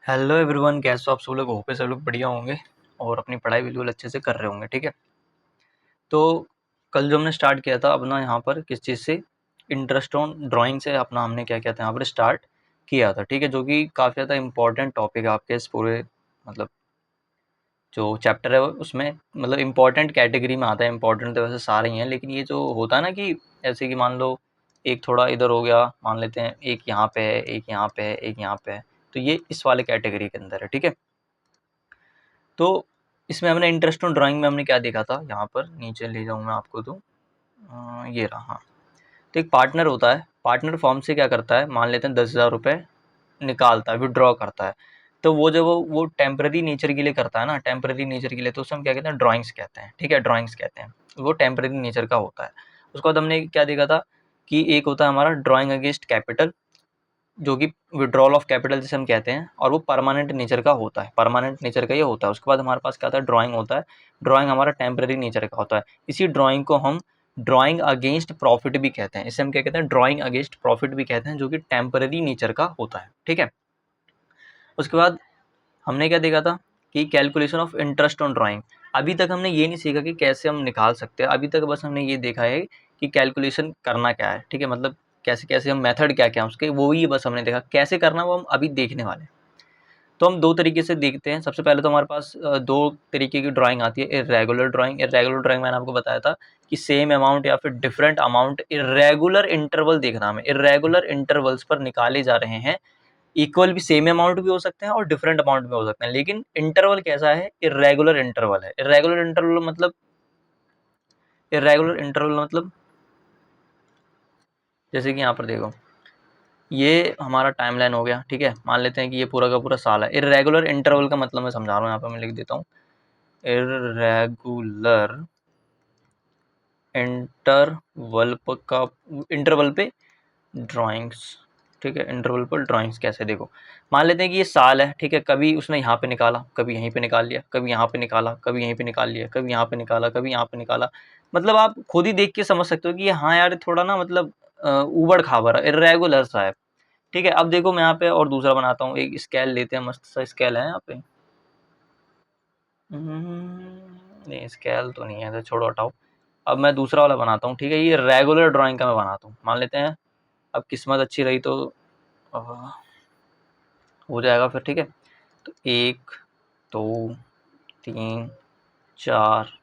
Hello everyone, कैसे हो आप सब लोग? होप सब लोग बढ़िया होंगे और अपनी पढ़ाई बिल्कुल अच्छे से कर रहे होंगे। ठीक है, तो कल जो हमने स्टार्ट किया था अपना यहाँ पर किस चीज़ से, इंटरेस्ट ऑन ड्राइंग से अपना हमने क्या किया था यहाँ पर स्टार्ट किया था। ठीक है, जो कि काफ़ी ज़्यादा इंपॉर्टेंट टॉपिक है आपके इस पूरे मतलब जो चैप्टर है उसमें, मतलब इंपॉर्टेंट कैटेगरी में आता है। इंपॉर्टेंट तो वैसे सारे ही हैं, लेकिन ये जो होता है ना कि ऐसे कि मान लो एक थोड़ा इधर हो गया, मान लेते हैं एक यहाँ पे है, एक यहाँ पे है, एक यहाँ पे है, तो ये इस वाले कैटेगरी के अंदर है। ठीक है, तो इसमें हमने इंटरेस्ट ऑन ड्राइंग में हमने क्या देखा था, यहाँ पर नीचे ले जाऊँ मैं आपको तो ये रहा। हाँ, तो एक पार्टनर होता है, पार्टनर फॉर्म से क्या करता है, मान लेते हैं 10,000 रुपये निकालता है, विड्रॉ करता है। तो वो जब वो टेम्पररी नेचर के लिए करता है ना, टेम्पररी नेचर के लिए, तो उसे हम क्या कहते हैं, ड्राइंग्स कहते हैं। ठीक है, ड्राइंग्स कहते हैं, वो टेम्पररी नेचर का होता है। उसके बाद हमने क्या देखा था कि एक होता है हमारा ड्राइंग अगेंस्ट कैपिटल, जो कि विड्रॉल ऑफ कैपिटल जिसे हम कहते हैं, और वो परमानेंट नेचर का होता है, परमानेंट नेचर का ये होता है। उसके बाद हमारे पास क्या होता है, ड्राइंग होता है। ड्राइंग हमारा टेम्पररी नेचर का होता है। इसी ड्राइंग को हम ड्राइंग अगेंस्ट प्रॉफिट भी कहते हैं। इसे हम क्या कहते हैं, ड्राइंग अगेंस्ट प्रॉफिट भी कहते हैं, जो कि टेम्पररी नेचर का होता है। ठीक है, उसके बाद हमने क्या देखा था कि calculation of interest on drawing. अभी तक हमने ये नहीं सीखा कि कैसे हम निकाल सकते हैं, अभी तक बस हमने ये देखा है कि कैलकुलेशन करना क्या है। ठीक है, मतलब कैसे कैसे हम मेथड क्या क्या उसके, वो ही बस हमने देखा कैसे करना, वो हम अभी देखने वाले हैं। तो हम दो तरीके से देखते हैं। सबसे पहले तो हमारे पास दो तरीके की ड्राइंग आती है। इर्रेगुलर ड्राइंग, इर्रेगुलर ड्राइंग मैंने आपको बताया था कि सेम अमाउंट या फिर डिफरेंट अमाउंट इर्रेगुलर इंटरवल देखना हमें, इर्रेगुलर इंटरवल्स पर निकाले जा रहे हैं। इक्वल भी, सेम अमाउंट भी हो सकते हैं और डिफरेंट अमाउंट भी हो सकते हैं, लेकिन इंटरवल कैसा है, इर्रेगुलर इंटरवल है। इर्रेगुलर इंटरवल मतलब, इर्रेगुलर इंटरवल मतलब जैसे कि यहाँ पर देखो, ये हमारा टाइमलाइन हो गया। ठीक है, मान लेते हैं कि ये पूरा का पूरा साल है। इर्रेगुलर इंटरवल का मतलब मैं समझा रहा हूँ, यहाँ पर मैं लिख देता हूँ, इर्रेगुलर इंटरवल का, इंटरवल पे ड्राइंग्स। ठीक है, इंटरवल पर ड्राइंग्स कैसे, देखो मान लेते हैं कि ये साल है। ठीक है, कभी उसने यहाँ पे निकाला, कभी यहीं पे निकाल लिया, कभी यहाँ पे निकाला, कभी यहीं पे निकाल लिया, कभी यहाँ पे निकाला, कभी यहाँ पे निकाला। मतलब आप खुद ही देख के समझ सकते हो कि ये, हाँ यार थोड़ा ना मतलब ऊबड़ खाबड़ इर्रेगुलर सा है। ठीक है, अब देखो मैं यहाँ पे और दूसरा बनाता हूँ। एक स्केल लेते हैं, मस्त सा स्केल है यहाँ पे। नहीं, स्केल तो नहीं है, तो छोड़ो हटाओ। अब मैं दूसरा वाला बनाता हूँ। ठीक है, ये रेगुलर ड्राइंग का मैं बनाता हूँ। मान लेते हैं अब किस्मत अच्छी रही तो अ, हो जाएगा फिर। ठीक है, तो 1 2 3 4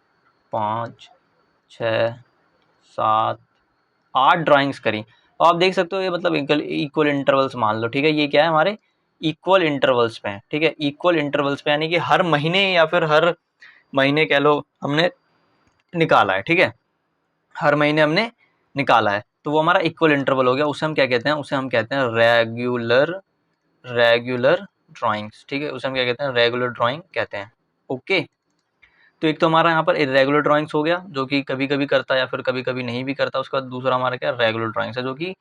5 6 7 8 ड्राइंग्स करी। और आप देख सकते हो ये मतलब इक्वल इक्वल इंटरवल्स मान लो। ठीक है, ये क्या है, हमारे इक्वल इंटरवल्स पे है। ठीक है, इक्वल इंटरवल्स पे, यानी कि हर महीने या फिर हर महीने कह लो हमने निकाला है। ठीक है, हर महीने हमने निकाला है, तो वो हमारा इक्वल इंटरवल हो गया। उसे हम क्या कहते हैं, उसे हम कहते हैं रेगुलर, रेगुलर ड्राइंग्स। ठीक है, उसे हम क्या कहते हैं, रेगुलर ड्राइंग कहते हैं। ओके, तो एक तो हमारा यहाँ पर इरेगुलर ड्राइंग्स हो गया, जो कि कभी कभी करता है या फिर कभी कभी नहीं भी करता। उसका दूसरा हमारा क्या, रेगुलर ड्राइंग्स है, जो कि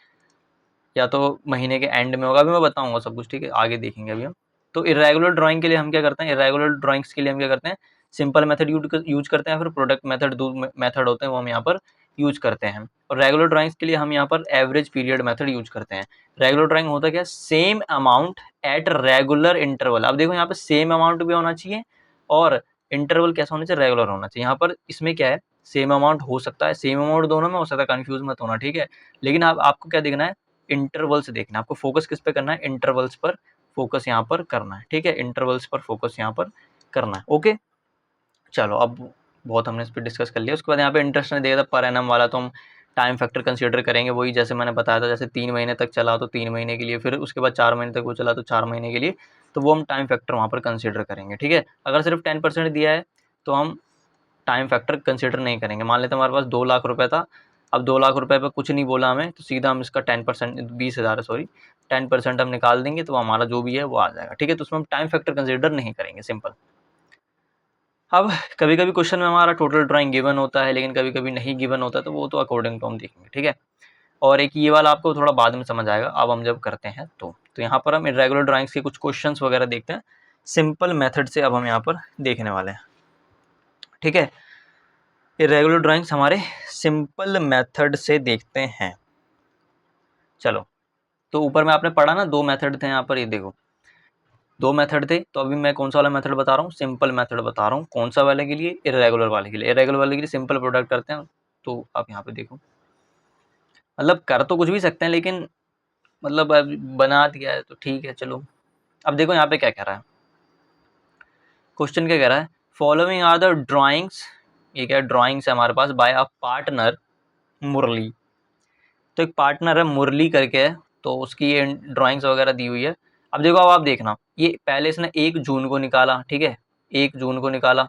या तो महीने के एंड में होगा। अभी मैं बताऊंगा सब कुछ। ठीक है, आगे देखेंगे अभी हम। तो इरेगुलर ड्राइंग के लिए हम क्या करते हैं, इरेगुलर ड्राइंग्स के लिए हम क्या करते हैं, सिंपल मेथड यूज करते हैं, या फिर प्रोडक्ट मेथड, दो मेथड होते हैं वो हम यहाँ पर यूज करते हैं। और रेगुलर ड्राइंग्स के लिए हम यहाँ पर एवरेज पीरियड मेथड यूज करते हैं। रेगुलर ड्राइंग होता क्या, same amount at regular interval. अब देखो यहाँ पे सेम अमाउंट भी होना चाहिए और इंटरवल कैसा होना चाहिए, रेगुलर होना चाहिए। यहाँ पर इसमें क्या है, सेम अमाउंट हो सकता है, सेम अमाउंट दोनों में हो सकता है, कंफ्यूज मत होना। ठीक है, लेकिन आपको क्या देखना है, इंटरवल्स देखना है। आपको फोकस किस पे करना है, इंटरवल्स पर फोकस यहाँ पर करना है। ठीक है, इंटरवल्स पर फोकस यहाँ पर करना है। ओके, चलो अब बहुत हमने इस पर डिस्कस कर लिया। उसके बाद यहाँ पे इंटरेस्ट ने दिया था पर एनम वाला, तो हम टाइम फैक्टर कंसीडर करेंगे। वही जैसे मैंने बताया था, जैसे 3 महीने तक चला तो 3 महीने के लिए, फिर उसके बाद 4 महीने तक वो चला तो 4 महीने के लिए, तो वो हम टाइम फैक्टर वहाँ पर कंसिडर करेंगे। ठीक है, अगर सिर्फ 10% दिया है तो हम टाइम फैक्टर कंसिडर नहीं करेंगे। मान लेते हैं हमारे पास 2 लाख रुपए था, अब 2 लाख रुपए पर कुछ नहीं बोला हमें, तो सीधा हम इसका 10%, 20,000 है सॉरी, 10% हम निकाल देंगे, तो हमारा जो भी है वो आ जाएगा। ठीक है, तो उसमें हम टाइम फैक्टर कंसिडर नहीं करेंगे, सिंपल। अब कभी कभी क्वेश्चन में हमारा टोटल ड्राइंग गिवन होता है, लेकिन कभी कभी नहीं गिवन होता, तो वो तो अकॉर्डिंग टू हम देखेंगे। ठीक है, और एक ये वाला आपको थोड़ा बाद में समझ आएगा, अब हम जब करते हैं तो यहाँ पर हम इरेगुलर ड्राइंग्स के कुछ क्वेश्चंस वगैरह देखते हैं सिंपल मेथड से। अब हम यहाँ पर देखने वाले हैं। ठीक है, इरेगुलर ड्राइंग्स हमारे सिंपल मेथड से देखते हैं। चलो, तो ऊपर में आपने पढ़ा ना, दो मेथड थे यहाँ पर, ये देखो 2 मेथड थे, तो अभी मैं कौन सा वाला मेथड बता रहा हूँ, सिंपल मेथड बता रहा हूँ। कौन सा वाले के लिए, इर्रेगुलर वाले के लिए। इर्रेगुलर वाले के लिए सिंपल प्रोडक्ट करते हैं, तो आप यहाँ पे देखो, मतलब कर तो कुछ भी सकते हैं, लेकिन मतलब अब बना दिया है तो ठीक है चलो। अब देखो यहाँ पे क्या कह रहा है, क्वेश्चन क्या कह रहा है, फॉलोइंग आर द ड्राइंग्स, ये क्या ड्राइंग्स है हमारे पास, बाय अ पार्टनर मुरली। तो एक पार्टनर है मुरली करके है, तो उसकी ये ड्राइंग्स वगैरह दी हुई है। अब देखो, अब आप देखना, ये पहले इसने 1 जून को निकाला, ठीक है, 1 जून को निकाला,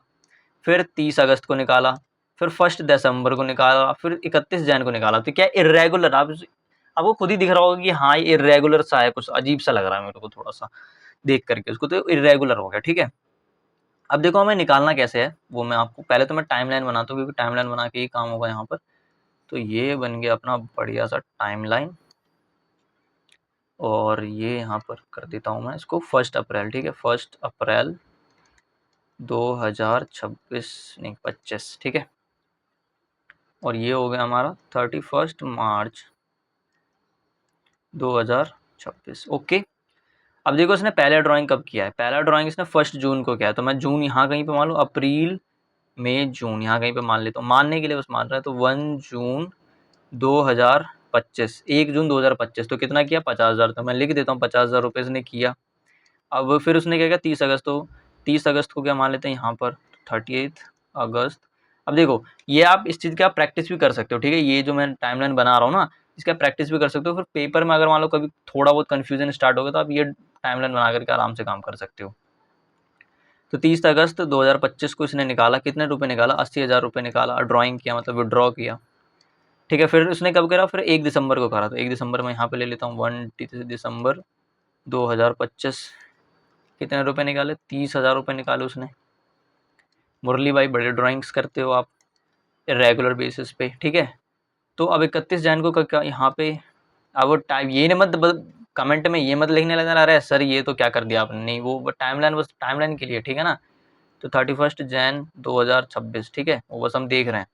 फिर 30 अगस्त को निकाला, फिर 1 दिसंबर को निकाला, फिर 31 जैन को निकाला। तो क्या इर्रेगुलर, आप आपको खुद ही दिख रहा होगा कि हाँ ये इर्रेगुलर सा है, कुछ अजीब सा लग रहा है मेरे को थोड़ा सा देख करके उसको, तो इर्रेगुलर हो गया, ठीक है। अब देखो हमें निकालना कैसे है, वो मैं आपको पहले तो मैं टाइमलाइन बनाता हूँ, क्योंकि टाइमलाइन बना के ही काम होगा यहाँ पर। तो ये बन गया अपना बढ़िया सा टाइमलाइन, और ये यहाँ पर कर देता हूँ मैं इसको 1 अप्रैल, ठीक है, 1 अप्रैल 2026 नहीं 25, ठीक है। और ये हो गया हमारा 31 मार्च 2026, ओके। अब देखो इसने पहला ड्राइंग कब किया है, पहला ड्राइंग इसने 1 जून को किया है, तो मैं जून यहाँ कहीं पे मान लूँ, अप्रैल मई जून यहाँ कहीं पे मान लेता हूँ, मानने के लिए बस मान रहा है। तो 1 जून 2025, 1 जून 2025, तो कितना किया, 50,000। तो मैं लिख देता हूँ 50,000 रुपये इसने किया। अब फिर उसने क्या किया, 30 अगस्त, तो 30 अगस्त को क्या मान लेते हैं यहाँ पर, 30 अगस्त। अब देखो ये आप इस चीज़ की आप प्रैक्टिस भी कर सकते हो, ठीक है, ये जो मैं टाइमलाइन बना रहा हूँ ना, इसका प्रैक्टिस भी कर सकते हो। फिर पेपर में अगर मान लो कभी थोड़ा बहुत कन्फ्यूजन स्टार्ट होगा, तो आप ये टाइमलाइन बना करके आराम से काम कर सकते हो। तो 30 अगस्त 2025 को इसने निकाला, कितने रुपए निकाला, 80,000 रुपये निकाला, ड्राइंग किया मतलब विड्रॉ किया, ठीक है। फिर उसने कब करा, फिर 1 दिसंबर को करा, तो 1 दिसंबर में यहाँ पे ले लेता हूँ, 1 दिसंबर 2025, कितने रुपए निकाले, 30,000 रुपये निकाले उसने। मुरली भाई बड़े ड्राइंग्स करते हो आप रेगुलर बेसिस पे, ठीक है। तो अब 31 जैन को यहाँ पे, अब वो टाइम ये नहीं मत कमेंट में ये मत लिखने लगना, अरे सर ये तो क्या कर दिया आपने, नहीं वो टाइमलाइन बस टाइमलाइन के लिए, ठीक है ना। तो 31 जैन 2026, ठीक है, वो बस हम देख रहे हैं।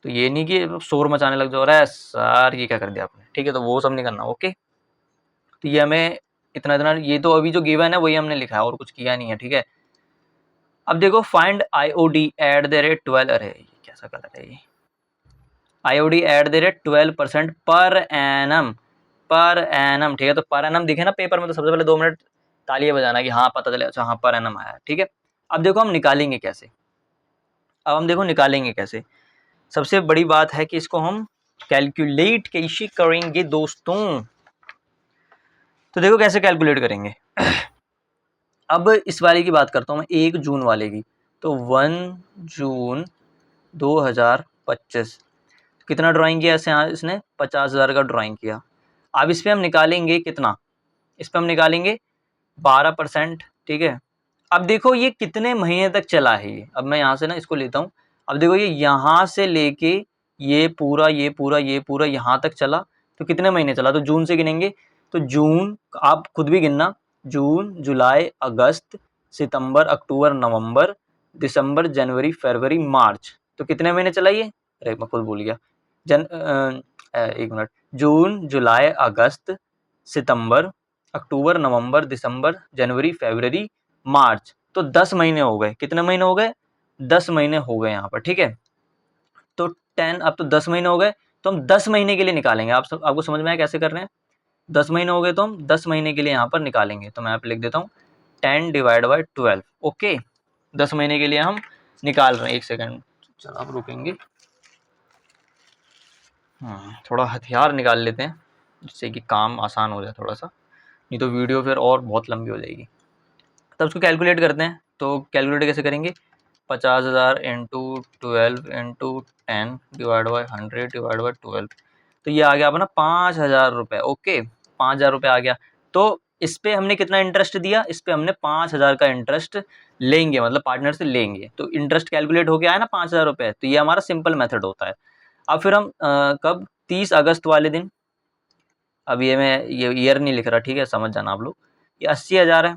तो ये नहीं कि शोर मचाने लग जाओ, अरे सर ये क्या कर दिया आपने, ठीक है, तो वो सब नहीं करना, ओके। तो ये हमें इतना इतना, ये तो अभी जो गिवन है वही हमने लिखा है, और कुछ किया नहीं है, ठीक है। अब देखो find IOD at the rate 12, अरे ये कैसा कलर है ये, IOD at the rate 12% per annum, per annum, ठीक है। तो पर एनम दिखे ना पेपर में, तो सबसे पहले 2 मिनट तालियां बजाना कि हाँ पता चले, अच्छा हाँ पर एनम आया, ठीक है। अब देखो हम निकालेंगे कैसे, अब हम देखो निकालेंगे कैसे। सबसे बड़ी बात है कि इसको हम कैलकुलेट कैसे करेंगे दोस्तों। तो देखो कैसे कैलकुलेट करेंगे। अब इस वाले की बात करता हूँ मैं, 1 जून वाले की। तो 1 जून 2025 कितना ड्राइंग किया ऐसे, यहाँ इसने 50,000 का ड्राइंग किया। अब इस पे हम निकालेंगे कितना, इस पे हम निकालेंगे 12%, ठीक है। अब देखो ये कितने महीने तक चला है ये, अब मैं यहाँ से ना इसको लेता हूँ। अब देखो ये यहाँ से लेके ये पूरा ये पूरा ये पूरा यहाँ तक चला, तो कितने महीने चला, तो जून से गिनेंगे। तो जून आप खुद भी गिनना, जून जुलाई अगस्त सितंबर अक्टूबर नवंबर दिसंबर जनवरी फरवरी मार्च, तो कितने महीने चला ये, अरे मैं खुद भूल गया। एक मिनट, जून जुलाई अगस्त सितंबर अक्टूबर नवंबर दिसंबर जनवरी फरवरी मार्च, तो 10 महीने हो गए, कितने महीने हो गए, 10 महीने हो गए यहाँ पर, ठीक है। तो 10, अब तो 10 महीने हो गए, तो हम 10 महीने के लिए निकालेंगे। आपको समझ में आया कैसे कर रहे हैं, 10 महीने हो गए तो हम 10 महीने के लिए यहाँ पर निकालेंगे। तो मैं यहाँ पे लिख देता हूँ 10 डिवाइड बाई 12, ओके। 10 महीने के लिए हम निकाल रहे हैं, 1 सेकेंड चलो आप रुकेंगे, थोड़ा हथियार निकाल लेते हैं जिससे कि काम आसान हो जाए थोड़ा सा, नहीं तो वीडियो फिर और बहुत लंबी हो जाएगी। तब उसको कैलकुलेट करते हैं, तो कैलकुलेट कैसे करेंगे, 50,000 into 12 into 10 divide by 100 divide by 12, तो ये आ गया अपना 5,000 रुपये, ओके। 5,000 रुपये आ गया। तो इस पे हमने कितना इंटरेस्ट दिया, इस पे हमने 5,000 का इंटरेस्ट लेंगे, मतलब पार्टनर से लेंगे, तो इंटरेस्ट कैलकुलेट हो गया है ना 5,000 रुपये। तो ये हमारा सिंपल मेथड होता है। अब फिर हम कब, 30 अगस्त वाले दिन, अब ये मैं ये ईयर नहीं लिख रहा, ठीक है, समझ जाना आप लोग। ये 80,000 है,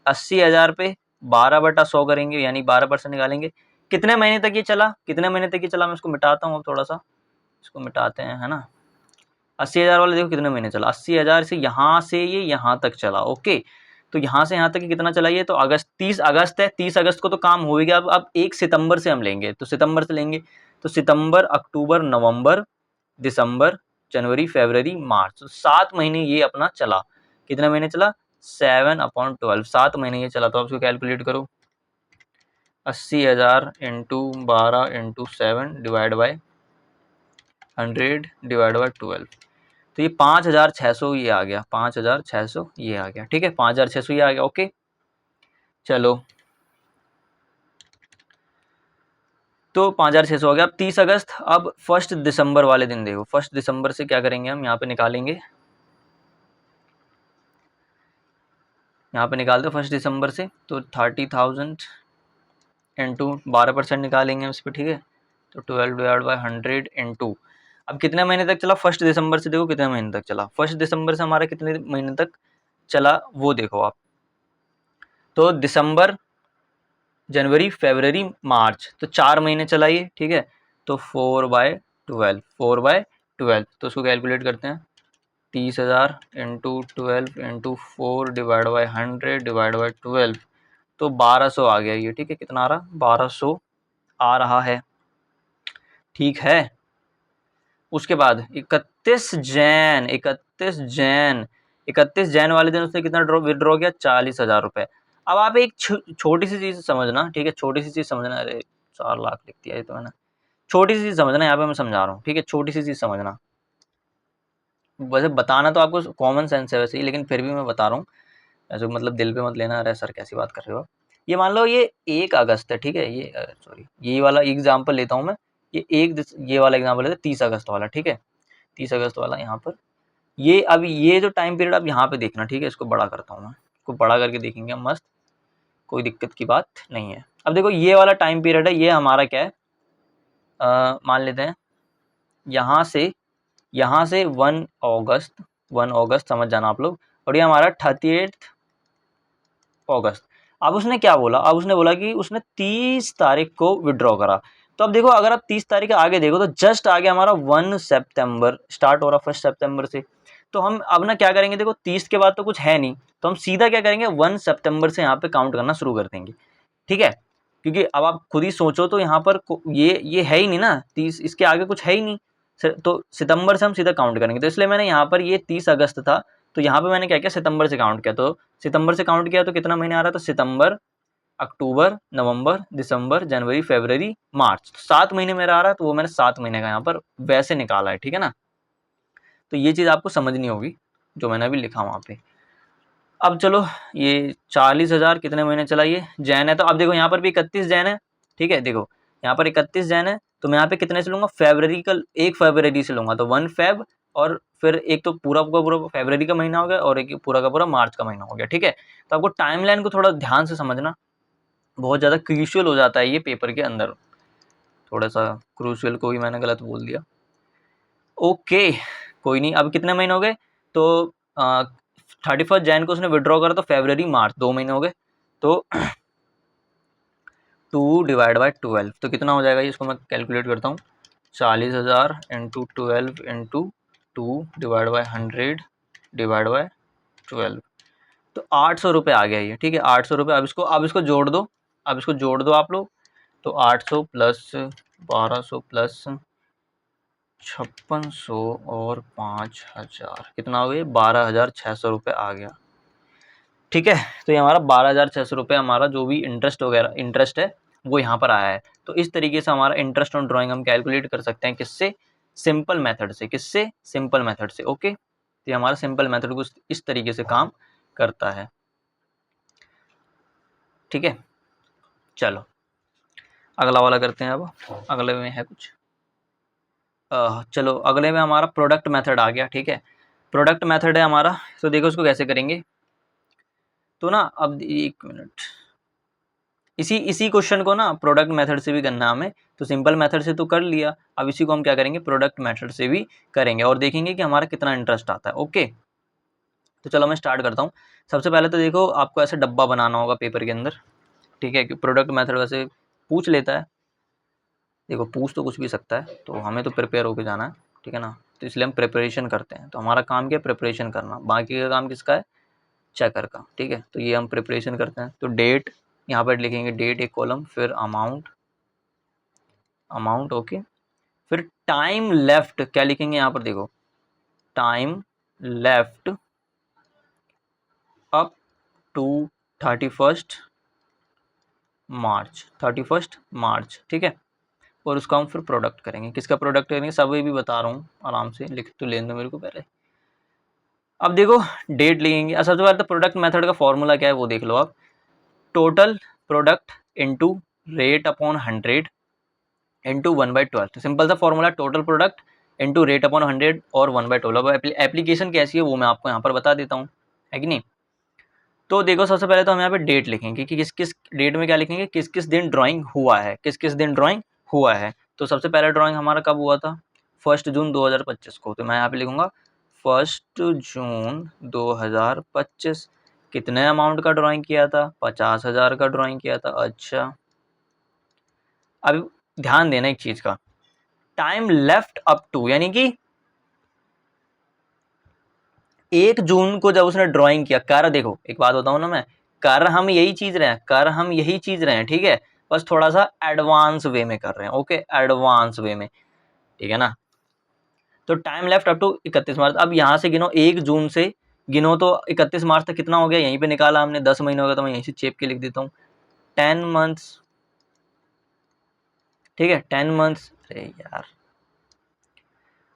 80,000 पे 12/100 करेंगे, यानी 12% निकालेंगे। कितने महीने तक ये चला, कितने महीने तक ये चला, मैं इसको मिटाता हूँ थोड़ा सा, इसको मिटाते हैं, है ना। 80,000 वाले देखो कितने महीने चला, 80,000 से ये यहाँ तक चला, ओके। तो यहाँ से यहाँ तक कितना चला ये, तो अगस्त 30 अगस्त है, 30 अगस्त को तो काम हो ही गया। अब 1 सितंबर से हम लेंगे, तो सितंबर से लेंगे, तो सितंबर, अक्टूबर, नवंबर, दिसंबर, जनवरी, फरवरी, मार्च, तो 7 महीने ये अपना चला। कितने महीने चला? 7/12, 7 महीने ये चला। तो आप इसको कैलकुलेट करो, 80,000 into 12 into 7 divide by 100 divide by 12, तो ये 5,600 ये आ गया, 5,600 ये आ गया। ठीक है, 5,600 ये आ गया। ओके, चलो, तो 5,600 हो गया। अब 30 अगस्त, अब 1 दिसंबर वाले दिन देखो, 1 दिसंबर से क्या करेंगे हम, यहाँ पे निकालेंगे, यहाँ पे निकाल दो 1 दिसंबर से, तो 30,000 इंटू 12% निकालेंगे उस पर। ठीक है, तो 12 डिवाइड बाई 100 इंटू, अब कितने महीने तक चला 1 दिसंबर से, देखो कितने महीने तक चला 1 दिसंबर से, हमारा कितने महीने तक चला वो देखो आप, तो दिसंबर, जनवरी, फरवरी, मार्च, तो 4 महीने चला ये। ठीक है, तो 4/12, 4/12, तो उसको कैलकुलेट करते हैं, 30,000 into 12 into 4 divide by 100 divide by 12, तो 1200 आ गया ये। ठीक है, कितना आ रहा, 1200 आ रहा है। ठीक है, उसके बाद 31 जैन वाले दिन उसने कितना विड्रॉ किया, 40,000 रुपये। अब आप एक छोटी सी चीज़ समझना, ठीक है, छोटी सी चीज़ समझना, अरे 4 लाख लिख दिया ये तो मैंने, छोटी सी चीज़ समझना, यहाँ पे मैं समझा रहा हूँ। ठीक है, छोटी सी चीज़ समझना, वैसे बताना तो आपको कॉमन सेंस है वैसे ही, लेकिन फिर भी मैं बता रहा हूँ, ऐसे मतलब दिल पे मत लेना, अरे सर कैसी बात कर रहे हो। ये मान लो ये 1 अगस्त है, ठीक है, ये सॉरी ये वाला एग्जाम्पल लेता हूँ मैं, ये वाला एग्जाम्पल लेते 30 अगस्त वाला। ठीक है, 30 अगस्त वाला यहाँ पर, ये अब ये जो टाइम पीरियड आप यहाँ पे देखना, ठीक है, इसको बड़ा करता हूँ मैं, इसको बड़ा करके देखेंगे हम मस्त, कोई दिक्कत की बात नहीं है। अब देखो ये वाला टाइम पीरियड है, ये हमारा क्या है, मान लेते हैं यहाँ से 1 अगस्त समझ जाना आप लोग, और ये हमारा 38 अगस्त। अब उसने क्या बोला, अब उसने बोला कि उसने 30 तारीख को विड्रॉ करा। तो अब देखो अगर आप 30 तारीख आगे देखो, तो जस्ट आगे हमारा 1 सितंबर स्टार्ट हो रहा, 1 सितंबर से। तो हम अब ना क्या करेंगे, देखो 30 के बाद तो कुछ है नहीं, तो हम सीधा क्या करेंगे, 1 सितंबर से यहाँ पे काउंट करना शुरू कर देंगे। ठीक है, क्योंकि अब आप खुद ही सोचो, तो यहाँ पर ये है ही नहीं ना 30, इसके आगे कुछ है ही नहीं, तो सितंबर से हम सीधा काउंट करेंगे। तो इसलिए मैंने यहाँ पर ये 30 अगस्त था, तो यहाँ पे मैंने क्या किया, सितंबर से काउंट किया, तो सितंबर से काउंट किया तो कितना महीने आ रहा था, सितंबर, अक्टूबर, नवंबर, दिसंबर, जनवरी, फरवरी, मार्च, 7 महीने मेरा आ रहा है, तो वो मैंने 7 महीने का यहाँ पर वैसे निकाला है। ठीक है ना, तो ये चीज़ आपको समझनी होगी जो मैंने अभी लिखा वहाँ पे। अब चलो, ये 40,000 कितने महीने चला, ये जैन है, तो अब देखो यहाँ पर भी 31 जैन है। ठीक है, देखो यहाँ पर 31 जैन है, तो मैं यहाँ पे कितने से लूँगा, फरवरी का 1 फरवरी से लूँगा, तो 1 फेब, और फिर एक तो पूरा का पूरा फरवरी का महीना हो गया, और एक पूरा का पूरा मार्च का महीना हो गया। ठीक है, तो आपको टाइमलाइन को थोड़ा ध्यान से समझना, बहुत ज़्यादा क्रूशियल हो जाता है ये पेपर के अंदर, थोड़ा सा क्रूशियल को ही मैंने गलत बोल दिया। ओके, कोई नहीं। अब कितने महीने हो गए, तो 31 जैन को उसने विड्रॉ करा, तो फरवरी मार्च 2 महीने हो गए, तो 2 डिवाइड बाई 12, तो कितना हो जाएगा, इसको मैं कैलकुलेट करता हूँ, 40,000 into 12 into 2 divide by 100 divide by 12, तो 800 रुपये आ गया ये। ठीक है, 800 रुपये। अब इसको जोड़ दो, अब इसको जोड़ दो आप लोग, तो 800 प्लस 1200 प्लस 5600 और 5,000 कितना हो गया, 12,600 रुपये आ गया। ठीक है, तो ये हमारा 12,600 रुपये हमारा जो भी इंटरेस्ट वगैरह इंटरेस्ट है वो यहाँ पर आया है। तो इस तरीके से हमारा इंटरेस्ट ऑन ड्राइंग हम कैलकुलेट कर सकते हैं, किससे, सिंपल मेथड से, किससे, सिंपल मेथड से। ओके, तो ये हमारा सिंपल मेथड कुछ इस तरीके से काम करता है। ठीक है, चलो अगला वाला करते हैं। अब अगले में है कुछ, चलो अगले में हमारा प्रोडक्ट मेथड आ गया। ठीक है, प्रोडक्ट मेथड है हमारा, तो देखो उसको कैसे करेंगे, तो ना अब एक मिनट, इसी क्वेश्चन को ना प्रोडक्ट मेथड से भी करना है हमें, तो सिंपल मेथड से तो कर लिया, अब इसी को हम क्या करेंगे, प्रोडक्ट मेथड से भी करेंगे, और देखेंगे कि हमारा कितना इंटरेस्ट आता है। ओके, तो चलो मैं स्टार्ट करता हूँ। सबसे पहले तो देखो आपको ऐसे डब्बा बनाना होगा पेपर के अंदर। ठीक है, कि प्रोडक्ट मेथड वैसे पूछ लेता है, देखो पूछ तो कुछ भी सकता है, तो हमें तो प्रिपेयर होके जाना है। ठीक है ना, तो इसलिए हम प्रिपरेशन करते हैं, तो हमारा काम क्या है, प्रिपरेशन करना, बाकी का काम किसका है, चेकर का, ठीक है। तो ये हम प्रिपरेशन करते हैं। तो डेट यहाँ पर लिखेंगे, डेट एक कॉलम, फिर अमाउंट, ओके। फिर टाइम लेफ्ट क्या लिखेंगे यहाँ पर, देखो टाइम लेफ्ट अप टू 31 मार्च, ठीक है। और उसका हम फिर प्रोडक्ट करेंगे। किसका प्रोडक्ट करेंगे, सब ये भी बता रहा हूँ, आराम से लिख तो लेने दो मेरे को पहले। अब देखो डेट लिखेंगे। सबसे पहले तो प्रोडक्ट मेथड का फॉर्मूला क्या है वो देख लो आप। Total product into rate upon 100 into 1/12। तो सिंपल सा formula, total product into rate upon 100 और 1/12। अब एप्लीकेशन कैसी है वो मैं आपको यहाँ पर बता देता हूँ, है कि नहीं। तो देखो सबसे पहले तो हम यहाँ पे डेट लिखेंगे कि किस किस डेट में क्या लिखेंगे, किस किस दिन ड्राइंग हुआ है, किस किस दिन ड्राइंग हुआ है। तो सबसे पहला ड्राइंग हमारा कब हुआ था, 1 जून 2025 को। तो मैं यहाँ पे लिखूंगा 1 जून 2025। कितने अमाउंट का ड्राइंग किया था, 50,000 का ड्राइंग किया था। अच्छा, अब ध्यान देना एक चीज का, टाइम लेफ्ट अप टू, यानी कि 1 जून को जब उसने ड्राइंग किया, कर, देखो एक बात बताऊं ना मैं, कर हम यही चीज रहे हैं, ठीक है। बस थोड़ा सा एडवांस वे में कर रहे हैं, ओके, एडवांस वे में, ठीक है ना। तो टाइम लेफ्ट अप टू 31 मार्च। अब यहाँ से गिनो, 1 जून से गिनो तो 31 मार्च तक कितना हो गया, यहीं पे निकाला हमने, 10 महीने हो गया। तो मैं यहीं से चेप के लिख देता हूँ 10 मंथ्स, ठीक है, 10 मंथ्स। अरे यार,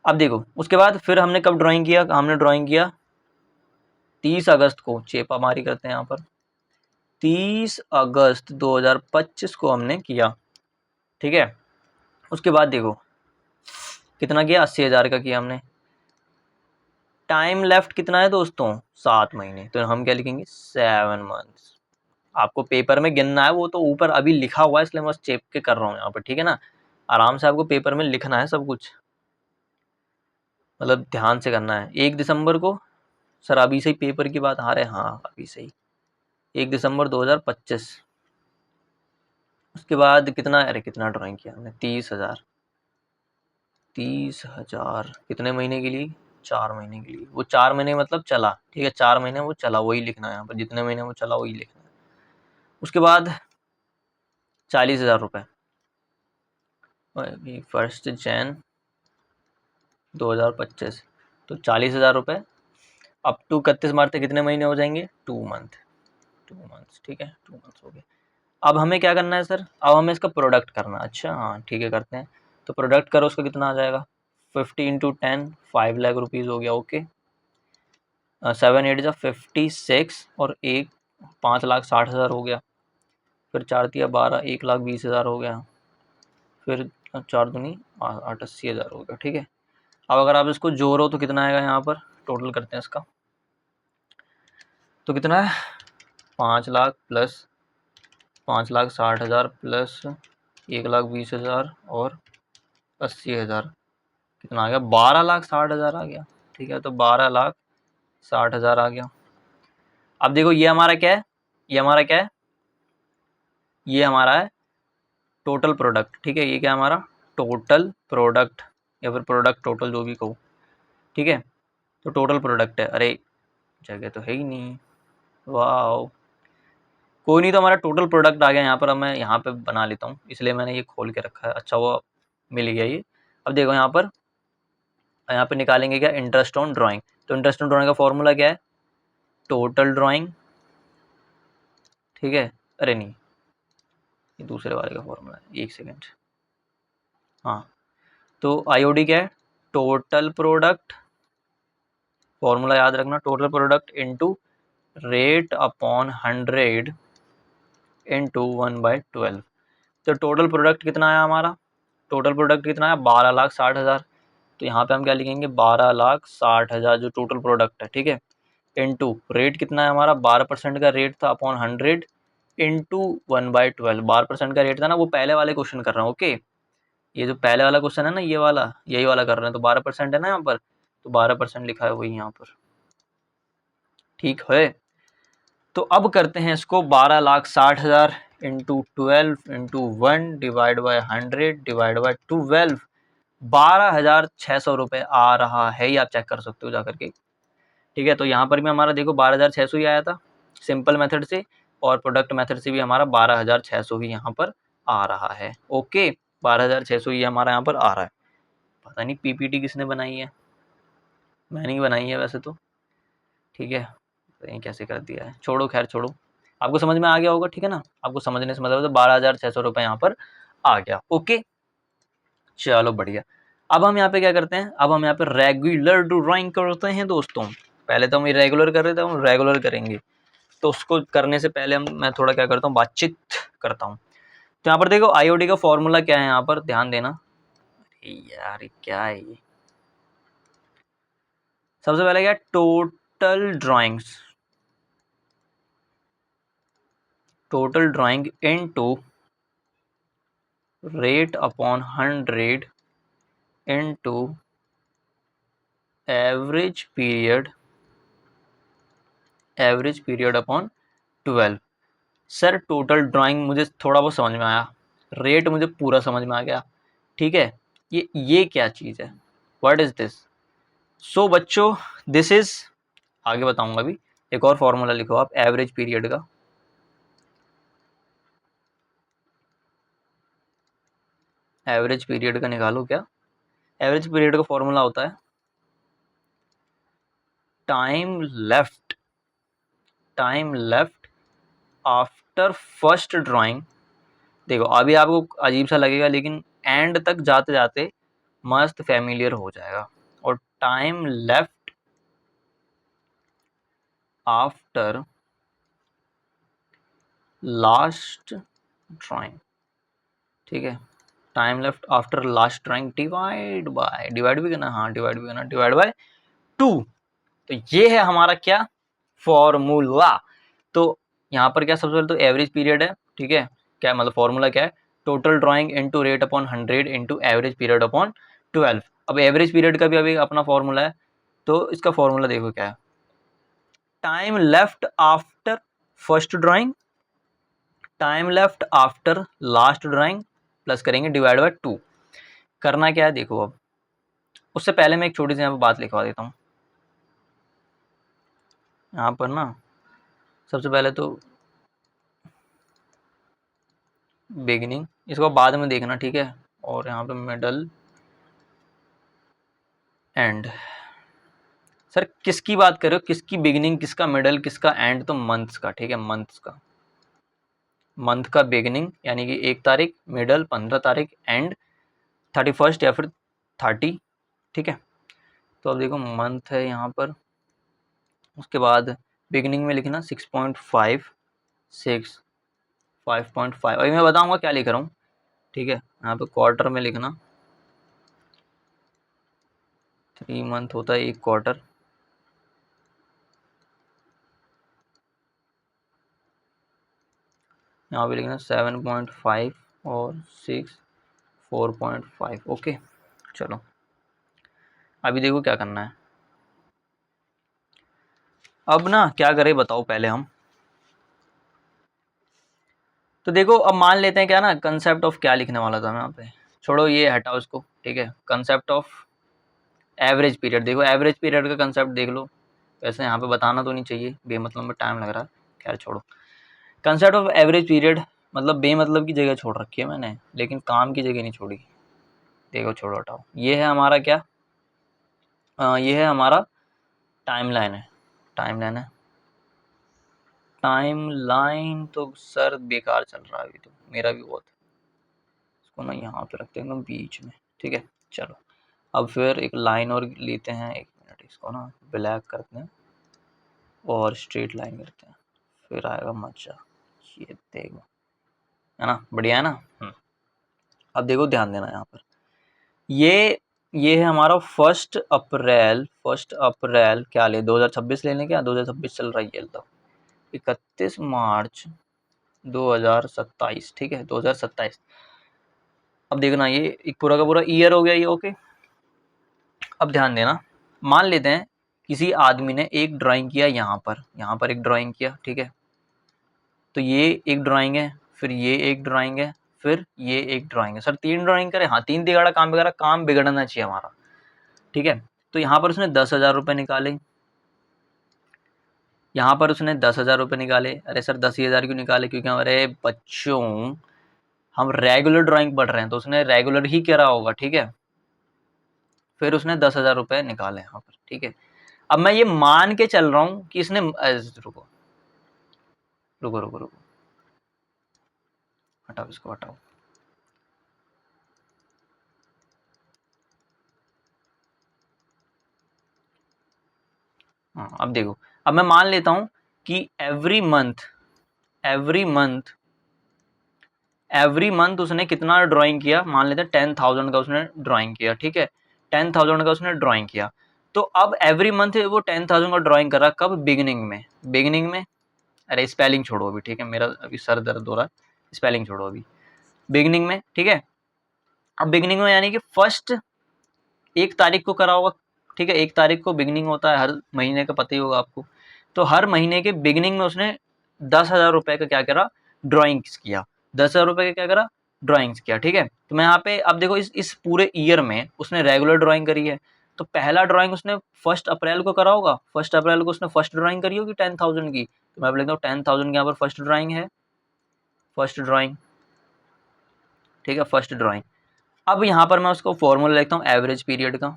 अब देखो उसके बाद फिर हमने कब ड्राइंग किया, हमने ड्राइंग किया 30 अगस्त को, चेपा मारी करते हैं यहाँ पर, 30 अगस्त 2025 को हमने किया, ठीक है। उसके बाद देखो कितना किया, 80,000 का किया हमने। टाइम लेफ्ट कितना है दोस्तों, 7 महीने। तो हम क्या लिखेंगे, 7 मंथ्स। आपको पेपर में गिनना है, वो तो ऊपर अभी लिखा हुआ है, इसलिए मैं बस चेप के कर रहा हूँ यहाँ पर, ठीक है ना। आराम से आपको पेपर में लिखना है सब कुछ, मतलब ध्यान से करना है। 1 दिसंबर को, सर अभी से ही पेपर की बात, हाँ रे हाँ अभी से ही, 1 दिसंबर 2025। उसके बाद कितना, अरे कितना ड्राइंग किया हमने, 30,000। 30,000 कितने महीने के लिए, 4 महीने के लिए। वो 4 महीने मतलब चला, ठीक है, 4 महीने वो चला, वही लिखना है यहाँ पर, जितने महीने वो चला वही लिखना है। उसके बाद 40,000 रुपये, 1 जैन 2025। तो 40,000 रुपये अप टू 31 मार्च तक कितने महीने हो जाएंगे, 2 मंथ्स, ठीक है, 2 मंथ्स हो गए। अब हमें क्या करना है सर, अब हमें इसका प्रोडक्ट करना है। अच्छा हाँ ठीक है, करते हैं। तो प्रोडक्ट करो, उसका कितना आ जाएगा, 50 इंटू 10, 5 लाख रुपीज़ हो गया, ओके। 7 8 जा 56 और 1 5,60,000 हो गया। फिर 4 तिया 12, 1,20,000 हो गया। फिर 4 दूनी 8, 80,000 हो गया, ठीक है। अब अगर आप इसको जोड़ो तो कितना आएगा, यहाँ पर टोटल करते हैं इसका। तो कितना है, 5 लाख प्लस 5,60,000 प्लस 1,20,000 और 80,000, कितना आ गया, 12,60,000 आ गया, ठीक है। तो 12,60,000 आ गया। अब देखो ये हमारा क्या है, ये हमारा क्या है, ये हमारा है टोटल प्रोडक्ट, ठीक है। ये क्या है हमारा टोटल प्रोडक्ट, या फिर प्रोडक्ट टोटल, जो भी कहो, ठीक है। तो टोटल प्रोडक्ट है, अरे जगह तो है ही नहीं, वाह, कोई नहीं। तो हमारा टोटल प्रोडक्ट आ गया यहाँ पर। अब मैं यहाँ पे बना लेता हूँ, इसलिए मैंने ये खोल के रखा है। अच्छा वो मिल गया ये। अब देखो यहाँ पर निकालेंगे क्या, इंटरेस्ट ऑन ड्राइंग। तो इंटरेस्ट ऑन ड्राइंग का फॉर्मूला क्या है, टोटल ड्राइंग, ठीक है। अरे नहीं, ये दूसरे वाले का फॉर्मूला है, 1 सेकेंड। हाँ, तो आईओडी क्या है, टोटल प्रोडक्ट, फॉर्मूला याद रखना, total product into rate upon 100 into 1/12। तो टोटल प्रोडक्ट कितना आया हमारा, टोटल प्रोडक्ट कितना आया, 12,60,000। तो यहाँ पे हम क्या लिखेंगे, 12,60,000 जो टोटल प्रोडक्ट है, ठीक है। इंटू रेट कितना है हमारा, 12% का रेट था अपॉन 100 इंटू 1/12। 12% का रेट था ना, वो पहले वाले क्वेश्चन कर रहा हूँ, ओके। ये जो पहले वाला क्वेश्चन है ना, ये वाला, यही वाला कर रहे हैं। तो 12% है ना यहाँ पर, तो 12% लिखा है वही यहाँ पर, ठीक है। तो अब करते हैं इसको, 12,60,000 into 12 into 1 divide by 100 divide by 12, 12,600 रुपये आ रहा है। ये आप चेक कर सकते हो जा करके, ठीक है। तो यहाँ पर भी हमारा देखो 12,600 ही आया था सिंपल मेथड से, और प्रोडक्ट मेथड से भी हमारा 12,600 ही यहाँ पर आ रहा है। ओके, 12,600 ही हमारा यहाँ पर आ रहा है। पता नहीं पीपीटी किसने बनाई है, मैंने ही बनाई है वैसे तो। ठीक है, तो ये कैसे कर दिया है, छोड़ो, खैर छोड़ो, आपको समझ में आ गया होगा। ठीक है ना, आपको समझने से मतलब तो 12,600 रुपये यहाँ पर आ गया। ओके, चलो बढ़िया। अब हम यहाँ पे क्या करते हैं, अब हम यहाँ पे रेगुलर ड्राइंग करते हैं दोस्तों। पहले तो हम इरेगुलर कर रहे थे, हम रेगुलर करेंगे। तो उसको करने से पहले मैं थोड़ा क्या करता हूँ, बातचीत करता हूँ। तो यहाँ पर देखो आईओडी का फॉर्मूला क्या है, यहाँ पर ध्यान देना। अरे यार ये क्या है ये, सबसे पहले क्या, total drawings, total drawing into rate upon 100 into average period upon 12। Sir total drawing मुझे थोड़ा बहुत समझ में आया, रेट मुझे पूरा समझ में आ गया। ठीक है, ये क्या चीज़ है, व्हाट इज दिस। सो बच्चों, दिस इज, आगे बताऊंगा अभी। एक और फॉर्मूला लिखो आप एवरेज पीरियड का, एवरेज पीरियड का निकालो क्या। एवरेज पीरियड का फॉर्मूला होता है time left, after first drawing. देखो अभी आपको अजीब सा लगेगा, लेकिन एंड तक जाते जाते मस्त फैमिलियर हो जाएगा। और time left after last drawing. ठीक है, time left after last drawing divide भी करना, हाँ डिवाइड भी करना, डिवाइड बाय 2। तो ये है हमारा क्या, फॉर्मूला। तो यहाँ पर क्या, सबसे पहले तो एवरेज पीरियड है। ठीक है, क्या मतलब फॉर्मूला क्या है, total drawing into rate upon 100 into average period upon 12। अब एवरेज पीरियड का भी अभी अपना फॉर्मूला है, तो इसका फॉर्मूला देखो क्या है, time left after first drawing, time left after last drawing, plus करेंगे डिवाइड बाय 2। करना क्या है देखो, अब उससे पहले मैं एक छोटी सी यहाँ पर बात लिखवा देता हूँ। यहाँ पर ना सबसे पहले तो बिगिनिंग, इसको बाद में देखना, ठीक है। और यहाँ पे मिडल एंड। सर किसकी बात कर रहे हो, किसकी बिगिनिंग, किसका मिडल, किसका एंड, तो मंथ्स का। ठीक है, मंथ्स का, मंथ का बिगिनिंग यानी कि 1 तारीख, मिडल 15 तारीख, एंड 31 या फिर 30। ठीक है, तो अब देखो मंथ है यहाँ पर, उसके बाद बिगिनिंग में लिखना 6.5, 5.5। अभी मैं बताऊंगा क्या लिख रहा हूँ। ठीक है, यहाँ पे क्वार्टर में लिखना, 3 मंथ होता है एक क्वार्टर। यहाँ पे लिखना 7.5 और 6 4.5। ओके, चलो अभी देखो क्या करना है। अब ना क्या करें बताओ पहले हम, तो देखो अब मान लेते हैं क्या ना, कंसेप्ट ऑफ क्या लिखने वाला था मैं यहाँ पे, छोड़ो ये हटाओ इसको। ठीक है, कंसेप्ट ऑफ एवरेज पीरियड, देखो एवरेज पीरियड का कंसेप्ट देख लो। वैसे यहाँ पे बताना तो नहीं चाहिए, बेमतलब में टाइम लग रहा है, खैर छोड़ो। कंसेप्ट ऑफ एवरेज पीरियड, मतलब बेमतलब की जगह छोड़ रखी है मैंने, लेकिन काम की जगह नहीं छोड़ी। देखो छोड़ो हटाओ, ये है हमारा क्या, ये है हमारा टाइम लाइन है, टाइम लाइन है। टाइम लाइन तो सर बेकार चल रहा है अभी तो, मेरा भी बहुत। इसको ना यहाँ पे रखते हैं एकदम बीच में। ठीक है, चलो अब फिर एक लाइन और लेते हैं, 1 मिनट, इसको ना ब्लैक करते हैं और स्ट्रेट लाइन करते हैं, फिर आएगा मजा। ये देखो, है ना, बढ़िया है ना। अब देखो ध्यान देना यहाँ पर, ये है हमारा 1 अप्रैल, 1 अप्रैल क्या ले, 2026 ले लें क्या, 2026 चल रहा है ये तो, 31 मार्च 2027। ठीक है, 2027। अब देखना ये एक पूरा का पूरा ईयर हो गया ये। ओके, अब ध्यान देना, मान लेते हैं किसी आदमी ने एक ड्राइंग किया यहाँ पर एक ड्राइंग किया। ठीक है, तो ये एक ड्राइंग है, फिर ये एक ड्राइंग है, फिर ये एक ड्राइंग है। सर 3 ड्राइंग करे, हाँ 3 तिगाड़ा काम बिगड़ना चाहिए हमारा। ठीक है, तो यहाँ पर उसने 10,000 रुपये निकाले। यहाँ पर उसने 10,000 रुपये निकाले। अरे सर 10,000 क्यों निकाले? क्योंकि हमारे बच्चों हम रेगुलर ड्राइंग पढ़ रहे हैं, तो उसने रेगुलर ही करा होगा, ठीक है। फिर उसने 10,000 रुपये निकाले यहाँ पर, ठीक है। अब मैं ये मान के चल रहा हूँ कि इसने रुको रुको रुको रुको, हटाओ इसको, हटाओ। हाँ, अब देखो, अब मैं मान लेता हूँ कि एवरी मंथ एवरी मंथ उसने कितना ड्राइंग किया, मान लेते हैं 10,000 का उसने ड्राइंग किया, ठीक है। 10,000 का उसने ड्राइंग किया। तो अब एवरी मंथ वो 10,000 का ड्राइंग कर रहा, कब? बिगिनिंग में। अरे स्पेलिंग छोड़ो अभी, ठीक है, मेरा अभी सर दर्द हो रहा है, स्पेलिंग छोड़ो अभी। बिगिनिंग में, ठीक है। अब बिगिनिंग में यानी कि फर्स्ट 1 तारीख को करा होगा, ठीक है। 1 तारीख को बिगिनिंग होता है हर महीने का, पता ही होगा आपको। तो हर महीने के बिगिनिंग में उसने 10,000 रुपये का क्या करा? ड्राइंग्स किया। 10,000 रुपये का क्या करा? ड्राइंग्स किया, ठीक है। तो मैं यहाँ पे अब देखो, इस पूरे ईयर में उसने रेगुलर ड्राइंग करी है। तो पहला ड्राइंग उसने 1 अप्रैल को करा होगा। 1 अप्रैल को उसने फर्स्ट ड्राइंग करी होगी 10,000 की। तो मैं लिखता हूँ 10,000 की यहाँ पर फर्स्ट ड्राइंग है, फर्स्ट ड्राइंग, ठीक है, फर्स्ट ड्राइंग। अब यहाँ पर मैं उसको फॉर्मूला लिखता हूँ एवरेज पीरियड का।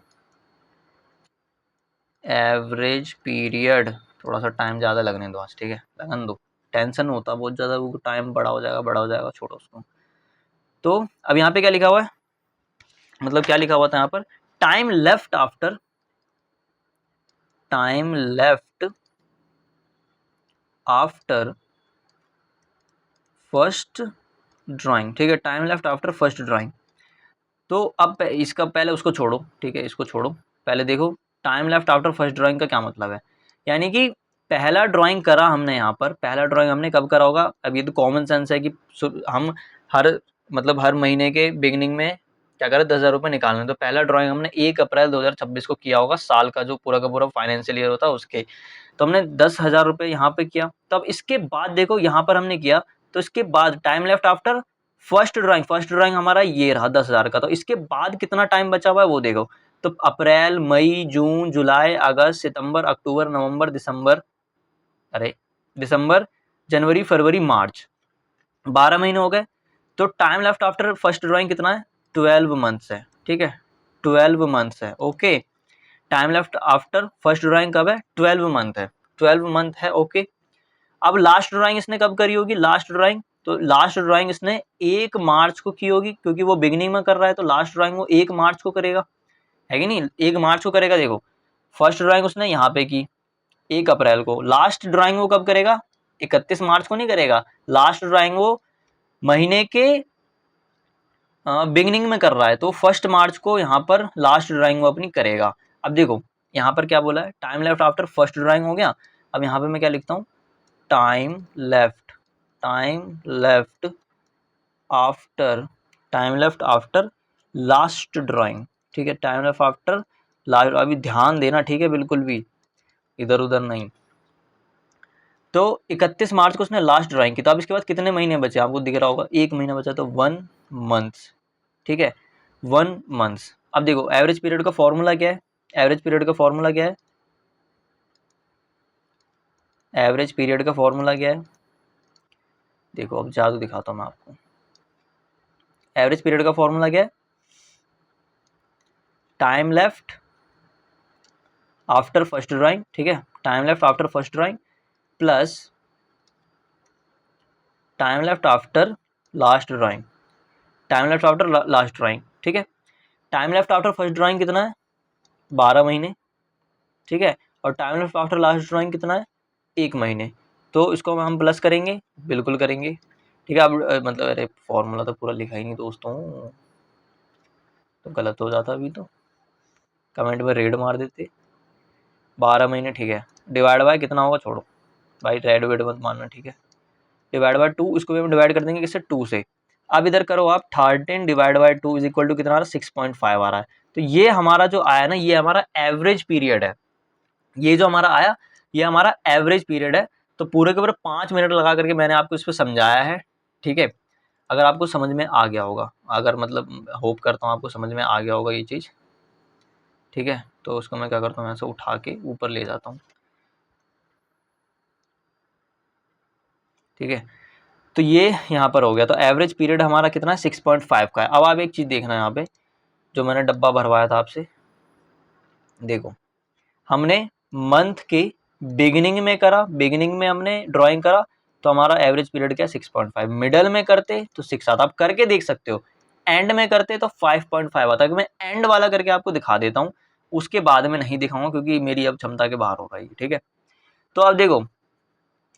एवरेज पीरियड, थोड़ा सा टाइम ज़्यादा लगने दो आज, ठीक है, लगन दो। टेंशन होता बहुत ज़्यादा, वो टाइम बड़ा हो जाएगा, छोड़ो उसको। तो अब यहाँ पे क्या लिखा हुआ है, मतलब क्या लिखा हुआ था यहाँ पर? Time left after first drawing, ठीक है, time left after first drawing. तो अब इसका पहले उसको छोड़ो, ठीक है, इसको छोड़ो। पहले देखो time left after first drawing का क्या मतलब है। यानी कि पहला ड्राइंग करा हमने, यहाँ पर पहला ड्राइंग हमने कब करा होगा? अब ये तो कॉमन सेंस है कि हम हर मतलब हर महीने के बिगिनिंग में क्या करें? 10,000 रुपये निकालने। तो पहला ड्राइंग हमने 1 अप्रैल 2026 को किया होगा, साल का जो पूरा का पूरा फाइनेंशियल ईयर होता है उसके। तो हमने 10,000 रुपये यहाँ पे किया। तो अब इसके बाद देखो यहाँ पर हमने किया, तो इसके बाद time left after first drawing हमारा ये रहा 10,000 का। तो इसके बाद कितना टाइम बचा हुआ है वो देखो। तो अप्रैल, मई, जून, जुलाई, अगस्त, सितंबर, अक्टूबर, नवंबर, दिसंबर, जनवरी, फरवरी, मार्च, 12 महीने हो गए। तो time left after first drawing कितना है? 12 मंथ्स है, ठीक है, 12 मंथ्स है, okay. Time left after first drawing कब है? 12 मंथ है, 12 मंथ है, ओके। अब लास्ट ड्राइंग इसने कब करी होगी? लास्ट ड्राइंग, तो लास्ट ड्राइंग इसने 1 मार्च को की होगी, क्योंकि वो बिगिनिंग में कर रहा है, तो लास्ट ड्राइंग वो 1 मार्च को करेगा, है कि नहीं? 1 मार्च को करेगा। देखो फर्स्ट ड्राइंग उसने यहाँ पे की 1 अप्रैल को, लास्ट ड्राइंग वो कब करेगा? 31 मार्च को नहीं करेगा। लास्ट ड्राइंग वो महीने के बिगिनिंग में कर रहा है, तो 1 मार्च को यहाँ पर लास्ट ड्राइंग वो अपनी करेगा। अब देखो यहाँ पर क्या बोला है? Time left after first drawing हो गया। अब यहाँ पे मैं क्या लिखता हूँ? Time left after last drawing, ठीक है, टाइम लेफ्ट आफ्टर लास्ट। अभी ध्यान देना, ठीक है, बिल्कुल भी इधर उधर नहीं। तो 31 मार्च को उसने लास्ट ड्राइंग की। तो अब इसके बाद कितने महीने बचे? आपको दिख रहा होगा 1 महीना बचा, तो 1 मंथ, ठीक है, 1 मंथ। अब देखो एवरेज पीरियड का फॉर्मूला क्या है? एवरेज पीरियड का फॉर्मूला क्या है? एवरेज पीरियड का फॉर्मूला क्या है? देखो अब जादू दिखाता हूँ मैं आपको। एवरेज पीरियड का फॉर्मूला क्या है? Time left after first drawing, ठीक है, time left after first drawing plus time left after last drawing, time left after last drawing, ठीक है। Time left after first drawing कितना है? 12 महीने, ठीक है। और time left after last drawing कितना है? 1 महीने। तो इसको हम प्लस करेंगे, बिल्कुल करेंगे, ठीक है। अब मतलब अरे फॉर्मूला तो पूरा लिखा ही नहीं दोस्तों, तो गलत हो जाता अभी, तो कमेंट में रेड मार देते। 12 महीने, ठीक है, डिवाइड बाय कितना होगा? छोड़ो भाई, रेड वेड मत मारना, ठीक है। डिवाइड बाय 2, इसको भी हम डिवाइड कर देंगे किससे? 2 से। अब इधर करो आप, 13 divide by 2 is equal to कितना आ रहा है? 6.5 आ रहा है। तो ये हमारा जो आया ना, ये हमारा एवरेज पीरियड है। ये जो हमारा आया, ये हमारा एवरेज पीरियड है। तो पूरे के पूरे 5 मिनट लगा करके मैंने आपको इस पर समझाया है, ठीक है। अगर आपको समझ में आ गया होगा, अगर मतलब होप करता हूँ आपको समझ में आ गया होगा ये चीज़, ठीक है। तो उसको मैं क्या करता हूँ, ऐसे उठा के ऊपर ले जाता हूँ। ठीक है, तो ये यहाँ पर हो गया। तो एवरेज पीरियड हमारा कितना है 6.5 का है। अब आप एक चीज़ देखना यहाँ पे, जो मैंने डब्बा भरवाया था आपसे, देखो हमने मंथ के बिगिनिंग में करा, बिगिनिंग में हमने ड्राइंग करा तो हमारा एवरेज पीरियड क्या 6.5, मिडल में करते तो 6 आता, आप करके देख सकते हो। एंड में करते तो 5.5 आता, मैं एंड वाला करके आपको दिखा देता हूँ, उसके बाद में नहीं दिखाऊंगा क्योंकि मेरी अब क्षमता के बाहर होगा ये, ठीक है। तो अब देखो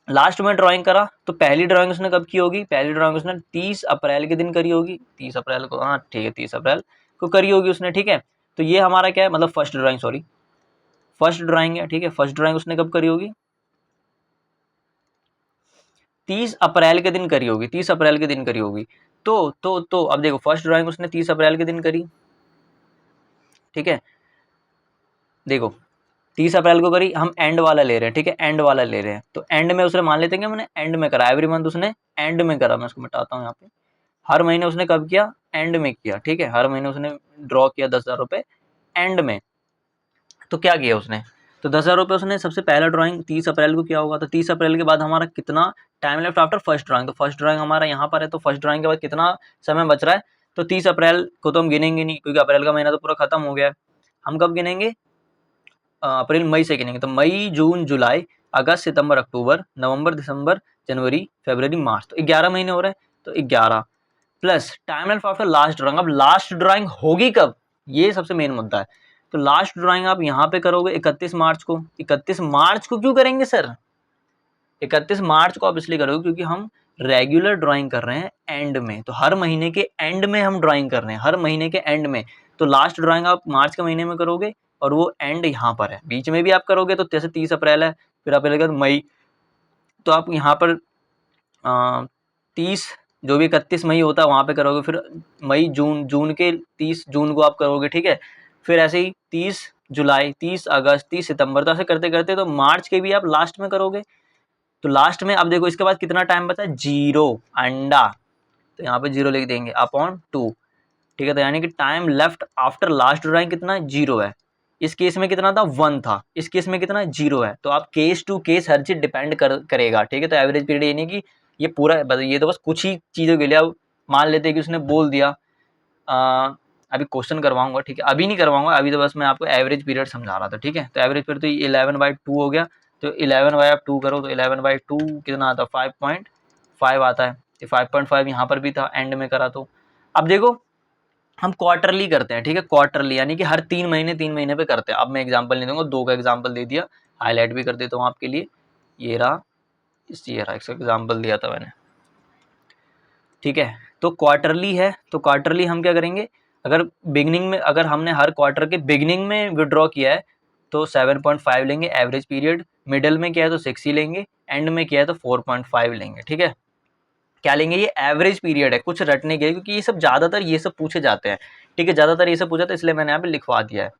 लास्ट में ड्राइंग करा तो पहली ड्राइंग उसने कब की होगी, पहली ड्राइंग उसने 30 अप्रैल के दिन करी होगी, 30 अप्रैल को, हाँ ठीक है 30 अप्रैल को करी होगी उसने, ठीक है। तो ये हमारा क्या है, मतलब first drawing, sorry first drawing है, ठीक है। फर्स्ट ड्राइंग उसने कब करी होगी, 30 अप्रैल के दिन करी होगी, 30 अप्रैल के दिन करी होगी। तो अब देखो फर्स्ट ड्राइंग उसने 30 अप्रैल के दिन करी, ठीक है। देखो 30 अप्रैल को करी, हम एंड वाला ले रहे हैं, ठीक है, एंड वाला ले रहे हैं। तो एंड में उसने मान लेते हैं कि मैंने एंड में करा, एवरी मंथ उसने एंड में करा। मैं उसको मिटाता हूँ यहाँ पे, हर महीने उसने कब किया, एंड में किया, ठीक है। हर महीने उसने ड्रॉ किया 10,000 रुपये एंड में। तो क्या किया उसने, तो 10,000 रुपये उसने सबसे पहला ड्राइंग 30 अप्रैल को किया होगा। तो 30 अप्रैल के बाद हमारा कितना time left after first drawing, तो फर्स्ट ड्राइंग हमारा यहाँ पर है, तो फर्स्ट ड्राइंग के बाद कितना समय बच रहा है, तो 30 अप्रैल को तो हम गिनेंगे नहीं क्योंकि अप्रैल का महीना तो पूरा खत्म हो गया है। हम कब गिनेंगे, अप्रैल मई से गिनेंगे। तो मई जून जुलाई अगस्त सितंबर अक्टूबर नवंबर दिसंबर जनवरी फरवरी मार्च, तो 11 महीने हो रहे हैं। तो 11 plus time left after last drawing. अब लास्ट ड्राइंग होगी कब, ये सबसे मेन मुद्दा है। तो लास्ट ड्राइंग आप यहाँ पे करोगे 31 मार्च को। 31 मार्च को क्यों करेंगे सर, 31 मार्च को आप इसलिए करोगे क्योंकि हम रेगुलर ड्राइंग कर रहे हैं एंड में, तो हर महीने के एंड में हम ड्राइंग कर रहे हैं, हर महीने के एंड में। तो लास्ट ड्राइंग आप मार्च के महीने में करोगे और वो एंड यहाँ पर है, बीच में भी आप करोगे तो जैसे 30 अप्रैल है, फिर अप्रैल के बाद मई, तो आप यहाँ पर 30 जो भी 31 मई होता है वहाँ पे करोगे, फिर मई जून, जून के 30 जून को आप करोगे, ठीक है। फिर ऐसे ही 30 जुलाई 30 अगस्त 30 सितंबर, तो ऐसे करते करते तो मार्च के भी आप लास्ट में करोगे। तो लास्ट में अब देखो इसके बाद कितना टाइम बचा, 0 अंडा, तो यहाँ पे 0 लिख देंगे अपॉन 2, ठीक है। तो यानी कि time left after last drawing कितना है, 0 है। इस केस में कितना था, 1 था, इस केस में कितना 0 है। तो आप केस टू केस हर चीज डिपेंड करेगा, ठीक है। तो एवरेज पीरियड ये नहीं कि ये पूरा, ये तो बस कुछ ही चीज़ों के लिए। अब मान लेते हैं कि उसने बोल दिया, अभी क्वेश्चन करवाऊंगा, ठीक है, अभी नहीं करवाऊंगा, अभी तो बस मैं आपको एवरेज पीरियड समझा रहा था, ठीक है। तो एवरेज पीरियड तो 11/2 हो गया, तो 11/2 करो तो 11/2 कितना आता है, 5.5 आता है। 5.5 यहाँ पर भी था, एंड में करा। तो अब देखो हम क्वार्टरली करते हैं, ठीक है, क्वार्टरली यानी कि हर 3 महीने पे करते हैं। अब मैं एग्जांपल नहीं दूंगा, 2 का एग्जांपल दे दिया, हाईलाइट भी कर देता हूँ आपके लिए। ये रहा, इसका एग्जांपल दिया था मैंने, ठीक है। तो क्वार्टरली है, तो क्वार्टरली हम क्या करेंगे, अगर बिगनिंग में, अगर हमने हर क्वार्टर के बिगनिंग में विड्रॉ किया है तो 7.5 लेंगे एवरेज पीरियड, मिडल में किया है तो 6 ही लेंगे, एंड में किया है तो 4.5 लेंगे, ठीक है। क्या लेंगे, ये एवरेज पीरियड है, कुछ रटने के, क्योंकि ये सब ज़्यादातर ये सब पूछे जाते हैं, ठीक है, ज़्यादातर ये सब पूछा था इसलिए मैंने यहाँ पे लिखवा दिया है।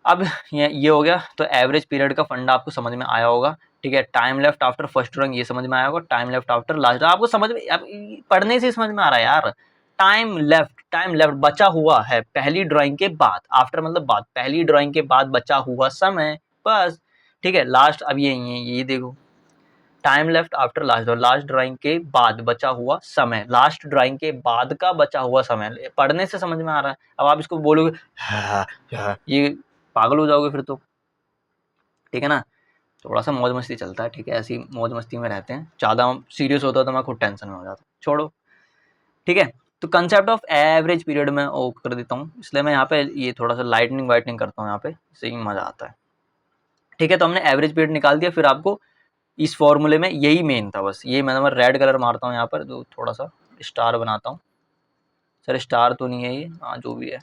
अब ये हो गया, तो एवरेज पीरियड का फंडा आपको समझ में आया होगा, ठीक है। Time left after first drawing ये समझ में आया होगा, टाइम लेफ्ट आफ्टर लास्ट, आपको समझ में, आप पढ़ने से समझ में आ रहा है यार। टाइम लेफ्ट बचा हुआ है पहली ड्राइंग के बाद, आफ्टर मतलब बाद, पहली ड्राइंग के बाद बचा हुआ समय, बस, ठीक है। लास्ट, अब ये देखो, time left after last drawing के बाद बचा हुआ समय, लास्ट ड्राइंग के बाद का बचा हुआ समय, पढ़ने से समझ में आ रहा है। अब आप इसको बोलोगे ये पागल हो जाओगे फिर तो, ठीक है ना। थोड़ा सा मौज मस्ती चलता है, ठीक है, ऐसी मौज मस्ती में रहते हैं, ज़्यादा सीरियस होता है तो मैं खुद टेंशन में हो जाता हूँ, छोड़ो, ठीक है। तो कंसेप्ट ऑफ एवरेज पीरियड में ओ कर देता हूँ, इसलिए मैं यहाँ पे ये थोड़ा सा लाइटनिंग वाइटनिंग करता हूँ यहाँ पे, इससे ही मज़ा आता है, ठीक है। तो हमने एवरेज पीरियड निकाल दिया, फिर आपको इस फॉर्मूले में यही मेन था, बस ये मैं रेड कलर मारता हूँ यहाँ पर, तो थोड़ा सा स्टार बनाता हूँ, सर स्टार तो नहीं है ये, हाँ जो भी है,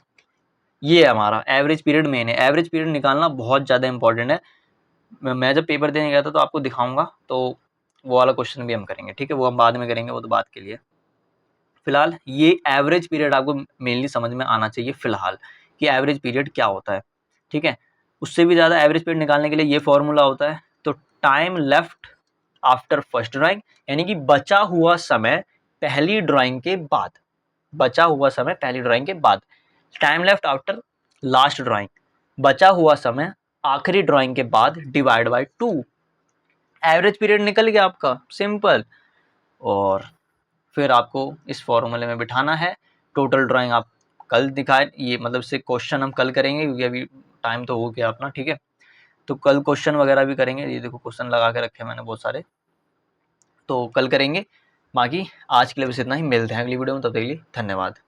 ये हमारा एवरेज पीरियड मेन है। एवरेज पीरियड निकालना बहुत ज़्यादा इंपॉर्टेंट है। मैं जब पेपर देने गया था तो आपको दिखाऊंगा, तो वो वाला क्वेश्चन भी हम करेंगे, ठीक है, वो हम बाद में करेंगे, वो तो बात के लिए। फिलहाल ये एवरेज पीरियड आपको मेनली समझ में आना चाहिए फिलहाल, कि एवरेज पीरियड क्या होता है, ठीक है। उससे भी ज़्यादा एवरेज पीरियड निकालने के लिए ये फॉर्मूला होता है, तो time left after first drawing, यानी कि बचा हुआ समय पहली ड्राइंग के बाद, बचा हुआ समय पहली ड्राइंग के बाद। Time left after last drawing, बचा हुआ समय आखिरी ड्राइंग के बाद, डिवाइड बाय 2। एवरेज पीरियड निकल गया आपका, सिंपल। और फिर आपको इस फॉर्मूले में बिठाना है। टोटल ड्राइंग आप कल दिखाए, ये मतलब से क्वेश्चन हम कल करेंगे क्योंकि अभी टाइम तो हो गया अपना, ठीक है। तो कल क्वेश्चन वगैरह भी करेंगे, ये देखो क्वेश्चन लगा के रखे मैंने बहुत सारे, तो कल करेंगे। बाकी आज के लिए बस इतना ही, मिलते हैं अगली वीडियो में, तब तक के लिए धन्यवाद।